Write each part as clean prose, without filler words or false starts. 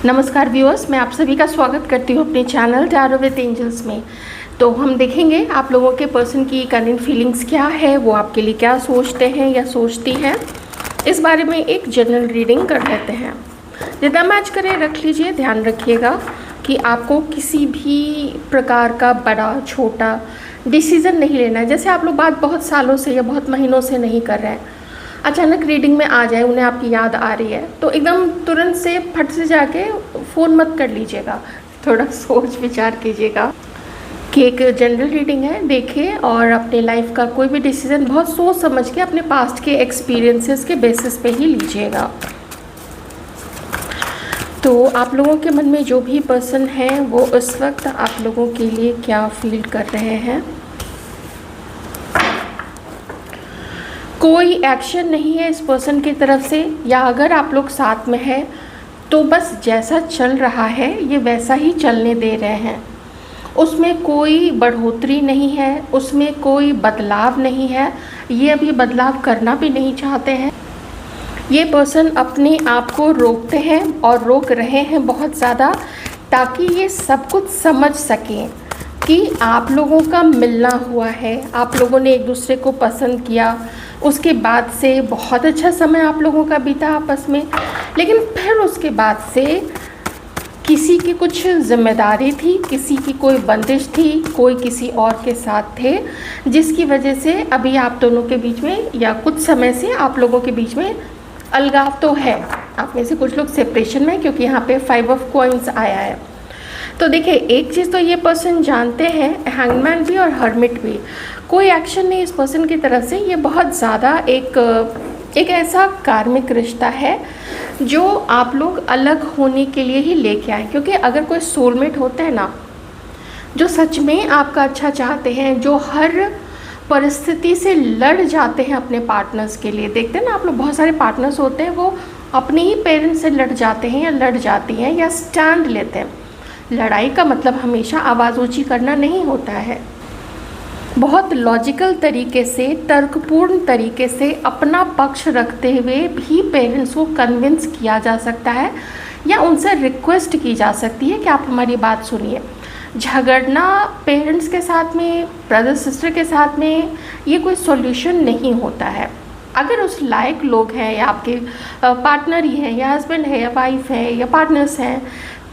नमस्कार व्यूअर्स, मैं आप सभी का स्वागत करती हूँ अपने चैनल टैरो विद एंजल्स में। तो हम देखेंगे आप लोगों के पर्सन की करंट फीलिंग्स क्या है, वो आपके लिए क्या सोचते हैं या सोचती हैं, इस बारे में एक जनरल रीडिंग कर लेते हैं। जितना मैच करें रख लीजिए। ध्यान रखिएगा कि आपको किसी भी प्रकार का बड़ा छोटा डिसीज़न नहीं लेना है। जैसे आप लोग बात बहुत सालों से या बहुत महीनों से नहीं कर रहे हैं, अचानक रीडिंग में आ जाए, उन्हें आपकी याद आ रही है, तो एकदम तुरंत से फट से जाके फ़ोन मत कर लीजिएगा। थोड़ा सोच विचार कीजिएगा कि एक जनरल रीडिंग है, देखिए, और अपने लाइफ का कोई भी डिसीज़न बहुत सोच समझ के अपने पास्ट के एक्सपीरियंसेस के बेसिस पे ही लीजिएगा। तो आप लोगों के मन में जो भी पर्सन है वो उस वक्त आप लोगों के लिए क्या फील कर रहे हैं। कोई एक्शन नहीं है इस पर्सन की तरफ से, या अगर आप लोग साथ में हैं तो बस जैसा चल रहा है ये वैसा ही चलने दे रहे हैं। उसमें कोई बढ़ोतरी नहीं है, उसमें कोई बदलाव नहीं है, ये अभी बदलाव करना भी नहीं चाहते हैं। ये पर्सन अपने आप को रोकते हैं और रोक रहे हैं बहुत ज़्यादा, ताकि ये सब कुछ समझ सकें कि आप लोगों का मिलना हुआ है, आप लोगों ने एक दूसरे को पसंद किया, उसके बाद से बहुत अच्छा समय आप लोगों का बीता आपस में, लेकिन फिर उसके बाद से किसी की कुछ जिम्मेदारी थी, किसी की कोई बंदिश थी, कोई किसी और के साथ थे, जिसकी वजह से अभी आप दोनों के बीच में या कुछ समय से आप लोगों के बीच में अलगाव तो है। आप में से कुछ लोग सेपरेशन में, क्योंकि यहाँ पे 5 ऑफ कॉइंस आया है। तो देखिए, एक चीज़ तो ये पर्सन जानते हैं, हैंगमैन भी और हर्मिट भी, कोई एक्शन नहीं इस पर्सन की तरफ से। ये बहुत ज़्यादा एक ऐसा कार्मिक रिश्ता है जो आप लोग अलग होने के लिए ही लेके आए। क्योंकि अगर कोई सोलमेट होते हैं ना, जो सच में आपका अच्छा चाहते हैं, जो हर परिस्थिति से लड़ जाते हैं अपने पार्टनर्स के लिए। देखते हैं ना आप लोग, बहुत सारे पार्टनर्स होते हैं वो अपने ही पेरेंट्स से लड़ जाते हैं या लड़ जाती हैं या स्टैंड लेते हैं। लड़ाई का मतलब हमेशा आवाज़ ऊंची करना नहीं होता है। बहुत लॉजिकल तरीके से, तर्कपूर्ण तरीके से अपना पक्ष रखते हुए भी पेरेंट्स को कन्विंस किया जा सकता है, या उनसे रिक्वेस्ट की जा सकती है कि आप हमारी बात सुनिए। झगड़ना पेरेंट्स के साथ में, ब्रदर सिस्टर के साथ में, ये कोई सॉल्यूशन नहीं होता है। अगर उस लायक लोग हैं, या आपके पार्टनर ही हैं, या हस्बैंड है, या वाइफ है, या पार्टनर्स हैं,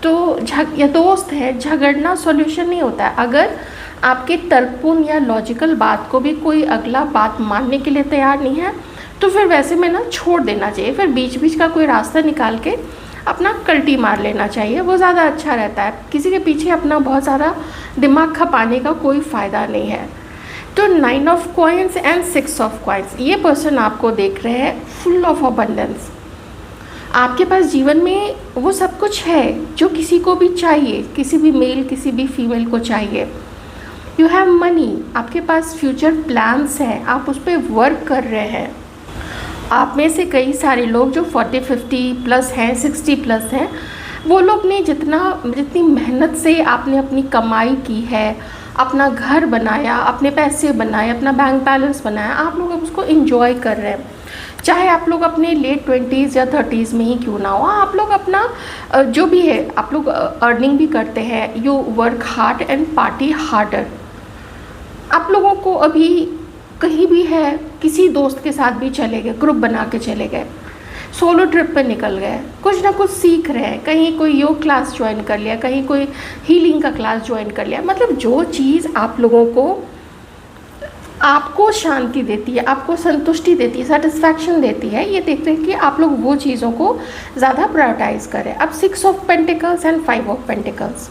तो या दोस्त है, झगड़ना सॉल्यूशन नहीं होता है। अगर आपके तर्कपूर्ण या लॉजिकल बात को भी कोई अगला बात मानने के लिए तैयार नहीं है, तो फिर वैसे में ना छोड़ देना चाहिए। फिर बीच बीच का कोई रास्ता निकाल के अपना कल्टी मार लेना चाहिए, वो ज़्यादा अच्छा रहता है। किसी के पीछे अपना बहुत ज़्यादा दिमाग खपाने का कोई फ़ायदा नहीं है। तो 9 of coins and 6 of coins, ये पर्सन आपको देख रहे हैं फुल ऑफ अबंडेंस। आपके पास जीवन में वो सब कुछ है जो किसी को भी चाहिए, किसी भी मेल किसी भी फीमेल को चाहिए। यू हैव मनी, आपके पास फ्यूचर प्लान्स हैं, आप उस पर वर्क कर रहे हैं। आप में से कई सारे लोग जो 40-50 प्लस हैं, 60 प्लस हैं, वो लोग ने जितनी मेहनत से आपने अपनी कमाई की है, अपना घर बनाया, अपने पैसे बनाए, अपना बैंक बैलेंस बनाया, आप लोग अब उसको एंजॉय कर रहे हैं। चाहे आप लोग अपने लेट 20s या 30s में ही क्यों ना हो, आप लोग अपना जो भी है, आप लोग अर्निंग भी करते हैं। You work hard and party harder. आप लोगों को अभी कहीं भी है, किसी दोस्त के साथ भी चले गए, ग्रुप बना के चले गए, सोलो ट्रिप पे निकल गए, कुछ ना कुछ सीख रहे हैं, कहीं कोई योग क्लास ज्वाइन कर लिया, कहीं कोई हीलिंग का क्लास ज्वाइन कर लिया। मतलब जो चीज़ आप लोगों को, आपको शांति देती है, आपको संतुष्टि देती है, सेटिस्फैक्शन देती है, ये देखते हैं कि आप लोग वो चीज़ों को ज़्यादा प्रायोरिटाइज करें। अब 6 of pentacles and 5 of pentacles,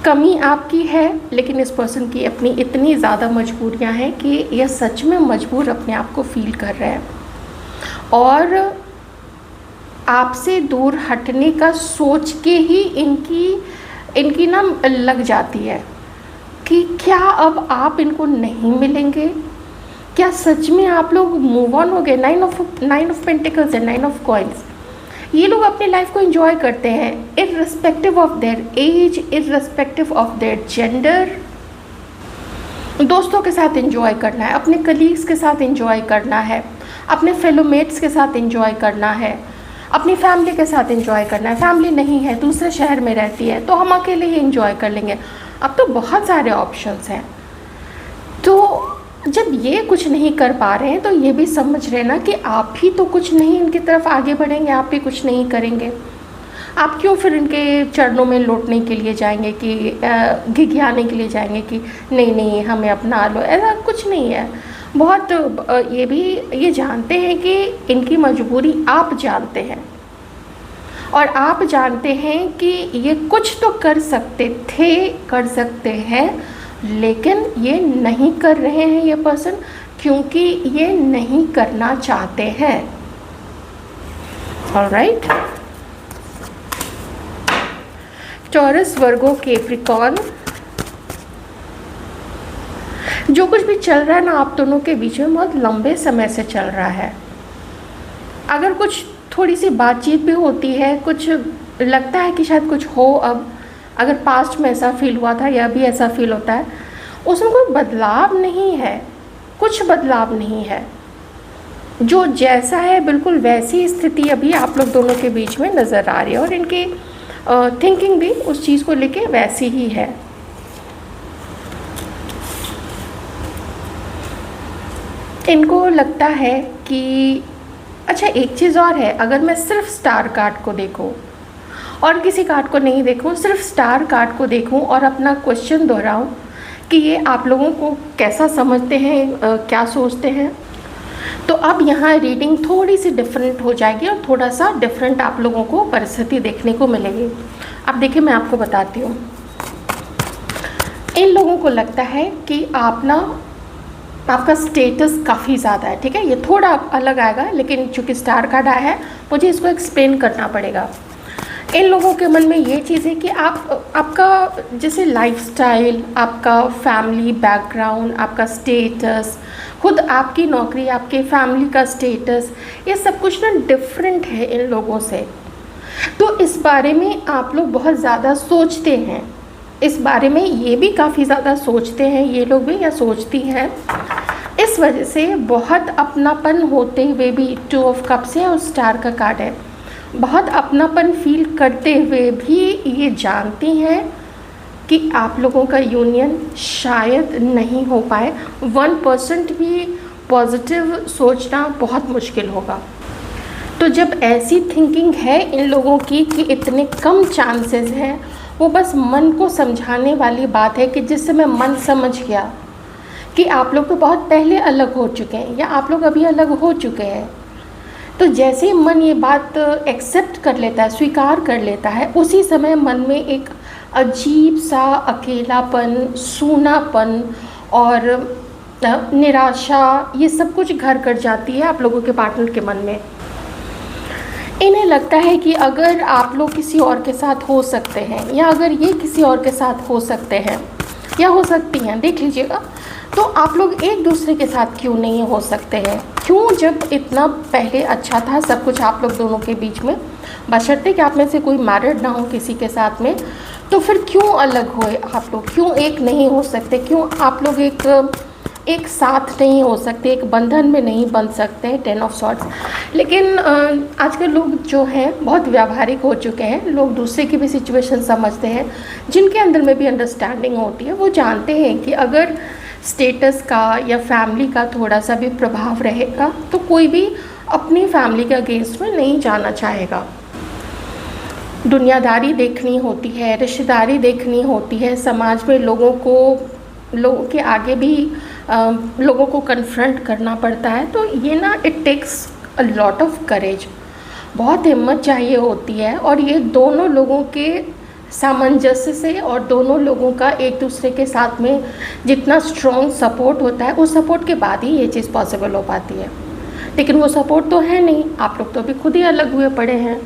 कमी आपकी है, लेकिन इस पर्सन की अपनी इतनी ज़्यादा मजबूरियां हैं कि यह सच में मजबूर अपने आप को फील कर रहे हैं, और आपसे दूर हटने का सोच के ही इनकी ना लग जाती है कि क्या अब आप इनको नहीं मिलेंगे, क्या सच में आप लोग मूव ऑन हो गए। 9 of pentacles and 9 of coins, ये लोग अपनी लाइफ को एंजॉय करते हैं, irrespective of their age, irrespective of their gender. दोस्तों के साथ एंजॉय करना है, अपने कलीग्स के साथ एंजॉय करना है, अपने फेलोमेट्स के साथ एंजॉय करना है, अपनी फैमिली के साथ एंजॉय करना है, फैमिली नहीं है, दूसरे शहर में रहती है, तो हम अकेले ही एंजॉय कर लेंगे। अब तो बहुत सारे ऑप्शंस हैं। तो जब ये कुछ नहीं कर पा रहे हैं तो ये भी समझ रहे ना कि आप ही तो कुछ नहीं इनकी तरफ आगे बढ़ेंगे, आप भी कुछ नहीं करेंगे। आप क्यों फिर इनके चरणों में लौटने के लिए जाएंगे कि घिघियाने के लिए जाएंगे कि नहीं नहीं हमें अपना लो, ऐसा कुछ नहीं है। बहुत ये भी ये जानते हैं कि इनकी मजबूरी आप जानते हैं, और आप जानते हैं कि ये कुछ तो कर सकते थे, कर सकते हैं, लेकिन ये नहीं कर रहे हैं ये पर्सन, क्योंकि ये नहीं करना चाहते हैं। ऑलराइट, टॉरस, वर्गो, कैप्रिकॉर्न, जो कुछ भी चल रहा है ना आप दोनों के बीच में बहुत लंबे समय से चल रहा है। अगर कुछ थोड़ी सी बातचीत भी होती है, कुछ लगता है कि शायद कुछ हो, अब अगर पास्ट में ऐसा फील हुआ था या अभी ऐसा फील होता है, उसमें कोई बदलाव नहीं है, कुछ बदलाव नहीं है। जो जैसा है बिल्कुल वैसी स्थिति अभी आप लोग दोनों के बीच में नज़र आ रही है, और इनकी थिंकिंग भी उस चीज़ को लेके वैसी ही है। इनको लगता है कि अच्छा एक चीज़ और है, अगर मैं सिर्फ स्टार कार्ड को देखूं और किसी कार्ड को नहीं देखूं, सिर्फ स्टार कार्ड को देखूं और अपना क्वेश्चन दोहराऊं कि ये आप लोगों को कैसा समझते हैं, क्या सोचते हैं, तो अब यहाँ रीडिंग थोड़ी सी डिफरेंट हो जाएगी और थोड़ा सा डिफरेंट आप लोगों को परिस्थिति देखने को मिलेगी। अब देखिए मैं आपको बताती हूँ। इन लोगों को लगता है कि आप ना, आपका स्टेटस काफ़ी ज़्यादा है, ठीक है, ये थोड़ा अलग आएगा, लेकिन चूँकि स्टार कार्ड आया है मुझे इसको एक्सप्लेन करना पड़ेगा। इन लोगों के मन में ये चीज़ है कि आपका जैसे लाइफस्टाइल, आपका फैमिली बैकग्राउंड, आपका स्टेटस, खुद आपकी नौकरी, आपके फैमिली का स्टेटस, ये सब कुछ ना डिफरेंट है इन लोगों से। तो इस बारे में आप लोग बहुत ज़्यादा सोचते हैं, इस बारे में ये भी काफ़ी ज़्यादा सोचते हैं, ये लोग भी या सोचती हैं। इस वजह से बहुत अपनापन होते हुए भी, 2 ऑफ कप्स है और स्टार का कार्ड है, बहुत अपनापन फील करते हुए भी ये जानती हैं कि आप लोगों का यूनियन शायद नहीं हो पाए। 1% भी पॉजिटिव सोचना बहुत मुश्किल होगा। तो जब ऐसी थिंकिंग है इन लोगों की कि इतने कम चांसेस हैं, वो बस मन को समझाने वाली बात है कि जिस समय मन समझ गया कि आप लोग तो बहुत पहले अलग हो चुके हैं या आप लोग अभी अलग हो चुके हैं, तो जैसे ही मन ये बात एक्सेप्ट कर लेता है, स्वीकार कर लेता है, उसी समय मन में एक अजीब सा अकेलापन, सूनापन और निराशा, ये सब कुछ घर कर जाती है आप लोगों के पार्टनर के मन में। इन्हें लगता है कि अगर आप लोग किसी और के साथ हो सकते हैं, या अगर ये किसी और के साथ हो सकते हैं या हो सकती हैं, देख लीजिएगा, तो आप लोग एक दूसरे के साथ क्यों नहीं हो सकते हैं? क्यों, जब इतना पहले अच्छा था सब कुछ आप लोग दोनों के बीच में, बशर्ते कि आप में से कोई मैरिड ना हो किसी के साथ में, तो फिर क्यों अलग हुए आप लोग? क्यों एक नहीं हो सकते? क्यों आप लोग एक साथ नहीं हो सकते, एक बंधन में नहीं बन सकते हैं? 10 ऑफ सॉर्ड्स। लेकिन आजकल लोग जो हैं बहुत व्यावहारिक हो चुके हैं, लोग दूसरे की भी सिचुएशन समझते हैं, जिनके अंदर में भी अंडरस्टैंडिंग होती है, वो जानते हैं कि अगर स्टेटस का या फैमिली का थोड़ा सा भी प्रभाव रहेगा तो कोई भी अपनी फैमिली के अगेंस्ट में नहीं जाना चाहेगा। दुनियादारी देखनी होती है, रिश्तेदारी देखनी होती है, समाज में लोगों के आगे भी लोगों को कन्फ्रंट करना पड़ता है। तो ये ना, it takes a lot of courage, बहुत हिम्मत चाहिए होती है, और ये दोनों लोगों के सामंजस्य से और दोनों लोगों का एक दूसरे के साथ में जितना स्ट्रॉन्ग सपोर्ट होता है, उस सपोर्ट के बाद ही ये चीज़ पॉसिबल हो पाती है। लेकिन वो सपोर्ट तो है नहीं, आप लोग तो अभी खुद ही अलग हुए पड़े हैं,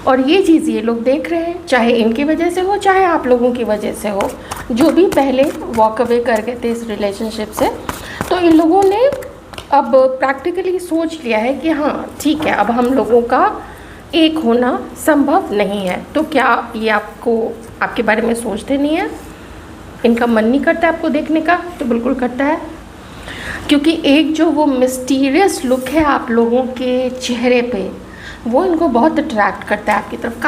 और ये चीज़ ये लोग देख रहे हैं, चाहे इनकी वजह से हो चाहे आप लोगों की वजह से हो, जो भी पहले वॉक अवे कर गए थे इस रिलेशनशिप से। तो इन लोगों ने अब प्रैक्टिकली सोच लिया है कि हाँ ठीक है, अब हम लोगों का एक होना संभव नहीं है। तो क्या ये आपके बारे में सोचते नहीं है? इनका मन नहीं करता आपको देखने का? तो बिल्कुल करता है, क्योंकि एक जो वो मिस्टीरियस लुक है आप लोगों के चेहरे पे, वो इनको बहुत अट्रैक्ट करता है आपकी तरफ,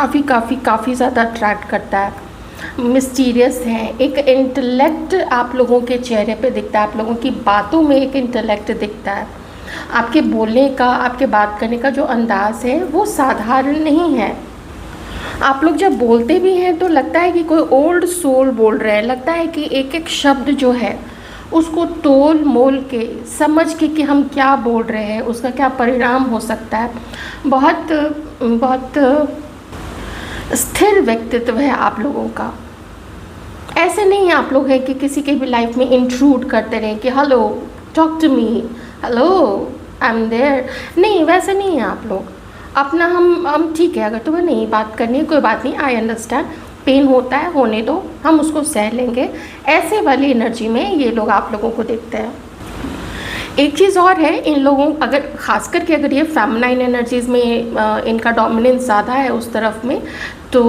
काफ़ी ज़्यादा अट्रैक्ट करता है। मिस्टीरियस हैं, एक इंटेलेक्ट आप लोगों के चेहरे पे दिखता है, आप लोगों की बातों में एक इंटेलेक्ट दिखता है। आपके बोलने का, आपके बात करने का जो अंदाज़ है वो साधारण नहीं है। आप लोग जब बोलते भी हैं तो लगता है कि कोई ओल्ड सोल बोल रहे हैं, लगता है कि एक एक शब्द जो है उसको तोल मोल के समझ के कि हम क्या बोल रहे हैं, उसका क्या परिणाम हो सकता है। बहुत बहुत स्थिर व्यक्तित्व है आप लोगों का। ऐसे नहीं आप लोग हैं कि किसी के भी लाइफ में इंट्रूड करते रहें कि hello talk to me, hello I am there. नहीं, वैसे नहीं है आप लोग। अपना हम ठीक है, अगर तुम्हें नहीं बात करनी है कोई बात नहीं, आई अंडरस्टैंड, पेन होता है, होने दो, हम उसको सह लेंगे। ऐसे वाली एनर्जी में ये लोग आप लोगों को देखते हैं। एक चीज़ और है, इन लोगों, अगर खास करके अगर ये फेमिनाइन एनर्जीज़ में इनका डोमिनेंस ज़्यादा है उस तरफ में, तो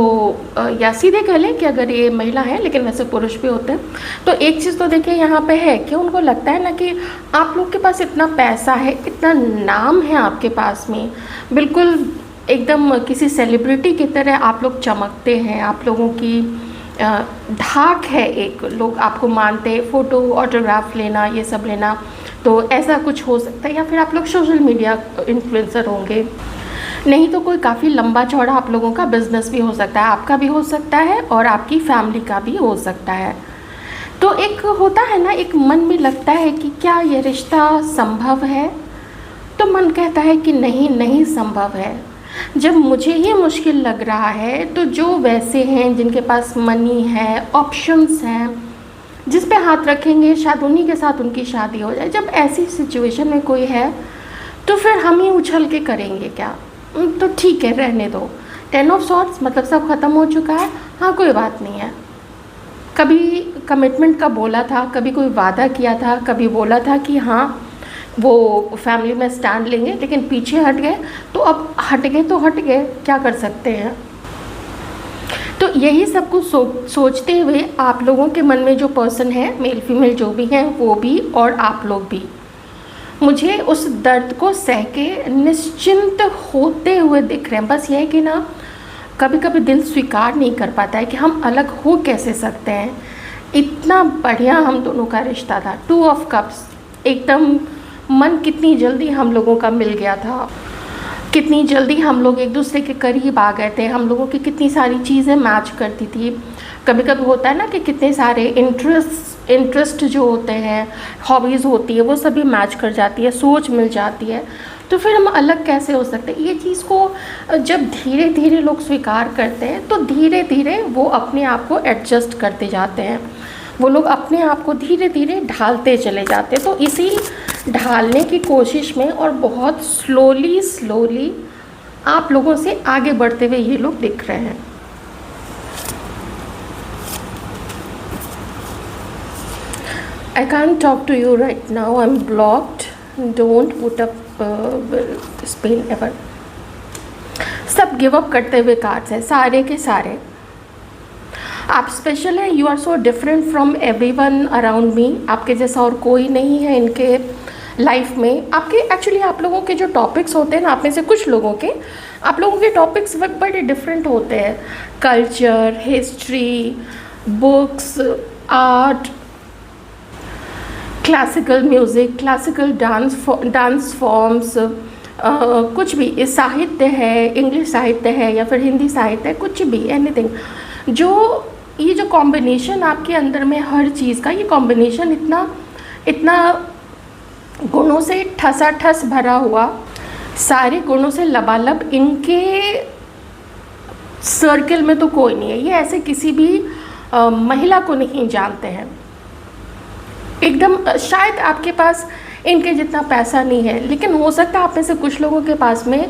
या सीधे कह लें कि अगर ये महिला है, लेकिन वैसे पुरुष भी होते हैं, तो एक चीज़ तो देखिए यहाँ पे है कि उनको लगता है ना कि आप लोग के पास इतना पैसा है, इतना नाम है आपके पास में, बिल्कुल एकदम किसी सेलिब्रिटी की तरह आप लोग चमकते हैं, आप लोगों की धाक है, एक लोग आपको मानते हैं, फ़ोटो ऑटोग्राफ लेना, ये सब लेना, तो ऐसा कुछ हो सकता है। या फिर आप लोग सोशल मीडिया इन्फ्लुएंसर होंगे, नहीं तो कोई काफ़ी लंबा चौड़ा आप लोगों का बिजनेस भी हो सकता है, आपका भी हो सकता है और आपकी फैमिली का भी हो सकता है। तो एक होता है ना, एक मन में लगता है कि क्या ये रिश्ता संभव है, तो मन कहता है कि नहीं, नहीं संभव है। जब मुझे ही मुश्किल लग रहा है, तो जो वैसे हैं जिनके पास मनी है, ऑप्शंस हैं, जिस पे हाथ रखेंगे शायद उन्हीं के साथ उनकी शादी हो जाए। जब ऐसी सिचुएशन में कोई है तो फिर हम ही उछल के करेंगे क्या? तो ठीक है, रहने दो। 10 ऑफ सॉर्ट्स मतलब सब ख़त्म हो चुका है, हाँ कोई बात नहीं है। कभी कमिटमेंट का बोला था, कभी कोई वादा किया था, कभी बोला था कि हाँ वो फैमिली में स्टैंड लेंगे, लेकिन पीछे हट गए, तो अब हट गए तो हट गए, क्या कर सकते हैं। तो यही सब कुछ सोचते हुए आप लोगों के मन में जो पर्सन है, मेल फीमेल जो भी हैं, वो भी और आप लोग भी, मुझे उस दर्द को सह के निश्चिंत होते हुए दिख रहे हैं। बस ये है कि ना कभी कभी दिल स्वीकार नहीं कर पाता है कि हम अलग हो कैसे सकते हैं। इतना बढ़िया हम दोनों का रिश्ता था, 2 ऑफ कप्स, एकदम मन कितनी जल्दी हम लोगों का मिल गया था, कितनी जल्दी हम लोग एक दूसरे के करीब आ गए थे, हम लोगों की कितनी सारी चीज़ें मैच करती थी। कभी कभी होता है ना कि कितने सारे इंटरेस्ट जो होते हैं, हॉबीज़ होती है, वो सभी मैच कर जाती है, सोच मिल जाती है, तो फिर हम अलग कैसे हो सकते हैं। ये चीज़ को जब धीरे धीरे लोग स्वीकार करते हैं तो धीरे धीरे वो अपने आप को एडजस्ट करते जाते हैं, वो लोग अपने आप को धीरे धीरे ढालते चले जाते हैं। तो इसी ढालने की कोशिश में और बहुत स्लोली आप लोगों से आगे बढ़ते हुए ये लोग दिख रहे हैं। I can't talk to you right now, I'm blocked, don't put up this pain ever। सब गिव अप करते हुए कार्ड्स हैं, सारे के सारे। आप स्पेशल हैं, you are so different from everyone around me, आपके जैसा और कोई नहीं है इनके लाइफ में। आपके एक्चुअली आप लोगों के जो टॉपिक्स होते हैं ना, आप में से कुछ लोगों के, आप लोगों के टॉपिक्स बड़े डिफरेंट होते हैं। Culture, history, books, art, classical music, classical dance forms, कुछ भी, साहित्य है, इंग्लिश साहित्य है या फिर हिंदी साहित्य है, कुछ भी, एनीथिंग। जो ये जो कॉम्बिनेशन आपके अंदर में हर चीज़ का, ये कॉम्बिनेशन इतना गुणों से ठसाठस भरा हुआ, सारे गुणों से लबालब, इनके सर्कल में तो कोई नहीं है। ये ऐसे किसी भी महिला को नहीं जानते हैं। एकदम शायद आपके पास इनके जितना पैसा नहीं है, लेकिन हो सकता है आप में से कुछ लोगों के पास में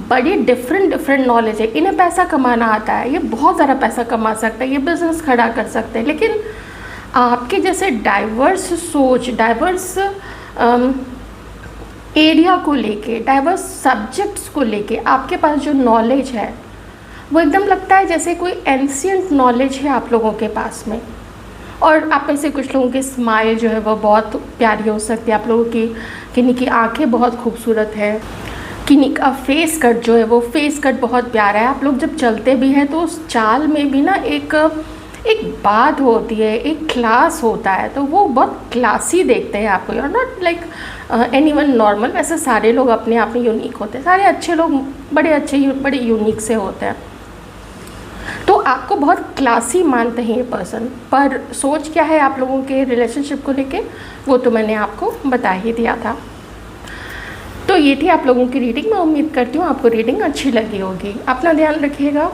बड़ी डिफरेंट नॉलेज है। इन्हें पैसा कमाना आता है, ये बहुत ज़्यादा पैसा कमा सकता है, ये बिज़नेस खड़ा कर सकते हैं, लेकिन आपके जैसे डाइवर्स सोच, डाइवर्स एरिया को लेके, डाइवर्स सब्जेक्ट्स को लेके आपके पास जो नॉलेज है, वो एकदम लगता है जैसे कोई एंशियंट नॉलेज है आप लोगों के पास में। और आप में से कुछ लोगों की स्माइल जो है वो बहुत प्यारी हो सकती है, आप लोगों की किन्हीं की आंखें बहुत खूबसूरत है, किन्हीं का फेस कट जो है वो फेस कट बहुत प्यारा है। आप लोग जब चलते भी हैं तो उस चाल में भी ना एक बात होती है, एक क्लास होता है, तो वो बहुत क्लासी देखते हैं आपको। और नॉट लाइक एनीवन नॉर्मल, वैसे सारे लोग अपने आप में यूनिक होते हैं, सारे अच्छे लोग बड़े अच्छे बड़े यूनिक से होते हैं। तो आपको बहुत क्लासी मानते हैं ये पर्सन, पर सोच क्या है आप लोगों के रिलेशनशिप को लेके वो तो मैंने आपको बता ही दिया था। तो ये थी आप लोगों की रीडिंग। मैं उम्मीद करती हूँ आपको रीडिंग अच्छी लगी होगी। अपना ध्यान रखिएगा।